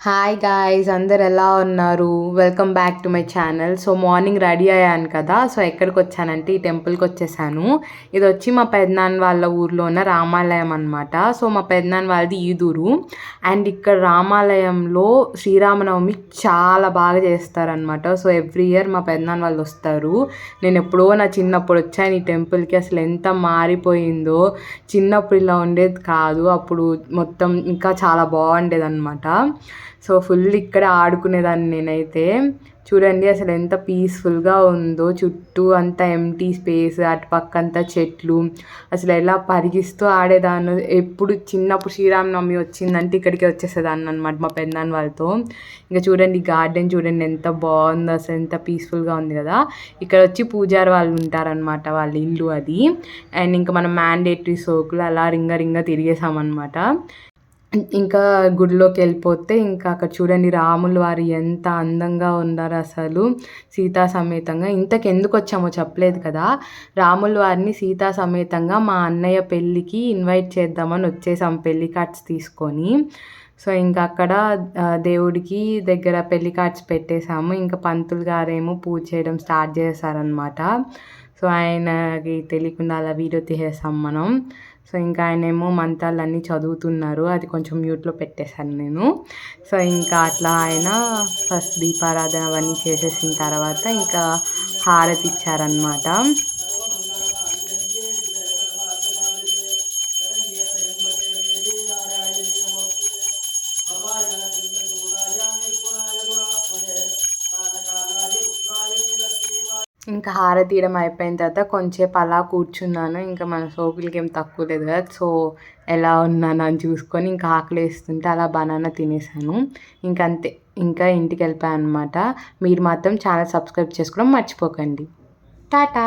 Hi guys, అందరు ఎలా ఉన్నారు? Welcome back to my channel. So morning ready అయ్యాను కదా. సో ఎక్కడికి వచ్చానంటే ఈ టెంపుల్కి వచ్చేసాను. ఇది వచ్చి మా పెద్దనాన్న వాళ్ళ ఊర్లో ఉన్న రామాలయం అనమాట. సో మా పెద్దనాన్న వాళ్ళది ఈదూరు. అండ్ ఇక్కడ రామాలయంలో శ్రీరామనవమి చాలా బాగా చేస్తారనమాట. సో ఎవ్రీ ఇయర్ మా పెద్దనాన్న వాళ్ళు వస్తారు. నేను ఎప్పుడో నా చిన్నప్పుడు వచ్చాను ఈ టెంపుల్కి. అసలు ఎంత మారిపోయిందో, చిన్నప్పుడు ఇలా ఉండేది కాదు. అప్పుడు మొత్తం ఇంకా చాలా బాగుండేది అనమాట. సో ఫుల్ ఇక్కడ ఆడుకునేదాన్ని నేనైతే. చూడండి అసలు ఎంత పీస్ఫుల్గా ఉందో, చుట్టూ అంతా ఎంటీ స్పేస్, అటు పక్క అంతా చెట్లు. అసలు ఎలా పరిగిస్తూ ఆడేదాన్ని. ఎప్పుడు చిన్నప్పుడు శ్రీరామనవమి వచ్చిందంటే ఇక్కడికి వచ్చేసేదాన్ని అనమాట మా పెద్దనాన్న వాళ్ళతో. ఇంకా చూడండి గార్డెన్ చూడండి ఎంత బాగుందో, అసలు ఎంత పీస్ఫుల్గా ఉంది కదా. ఇక్కడ వచ్చి పూజారి వాళ్ళు ఉంటారనమాట, వాళ్ళ ఇల్లు అది. అండ్ ఇంకా మనం మ్యాండేటరీ సోకులు అలా రింగ తిరిగేసామన్నమాట. ఇంకా గుడిలోకి వెళ్ళిపోతే ఇంకా అక్కడ చూడండి రాములు వారు ఎంత అందంగా ఉన్నారు అసలు, సీతా సమేతంగా. ఇంతకు ఎందుకు వచ్చామో చెప్పలేదు కదా. రాముల వారిని సీతా సమేతంగా మా అన్నయ్య పెళ్ళికి ఇన్వైట్ చేద్దామని వచ్చేసాం పెళ్లి కార్డ్స్ తీసుకొని. సో ఇంకా అక్కడ దేవుడికి దగ్గర పెళ్లి కార్డ్స్ పెట్టేశాము. ఇంకా పంతులు గారేమో పూజ చేయడం స్టార్ట్ చేశారనమాట. సో ఆయనకి తెలియకుండా అలా వీడియో తీసేసాం మనం. సో ఇంకా ఆయనేమో మంత్రాలన్నీ చదువుతున్నారు, అది కొంచెం మ్యూట్లో పెట్టేశాను నేను. సో ఇంకా అట్లా ఆయన ఫస్ట్ దీపారాధన అవన్నీ చేసేసిన తర్వాత ఇంకా హారతి ఇచ్చారనమాట. ఇంకా హారతి తీయడం అయిపోయిన తర్వాత కొంచెంసేపు అలా కూర్చున్నాను. ఇంకా మన సోకులకి ఏం తక్కువ లేదు కదా. సో ఎలా ఉన్నాను అని చూసుకొని ఇంకా ఆకలి వేస్తుంటే అలా బనానా తినేసాను. ఇంకా అంతే, ఇంకా ఇంటికి వెళ్ళిపోయాను అనమాట. మీరు మాత్రం ఛానల్ సబ్స్క్రైబ్ చేసుకోవడం మర్చిపోకండి. టాటా.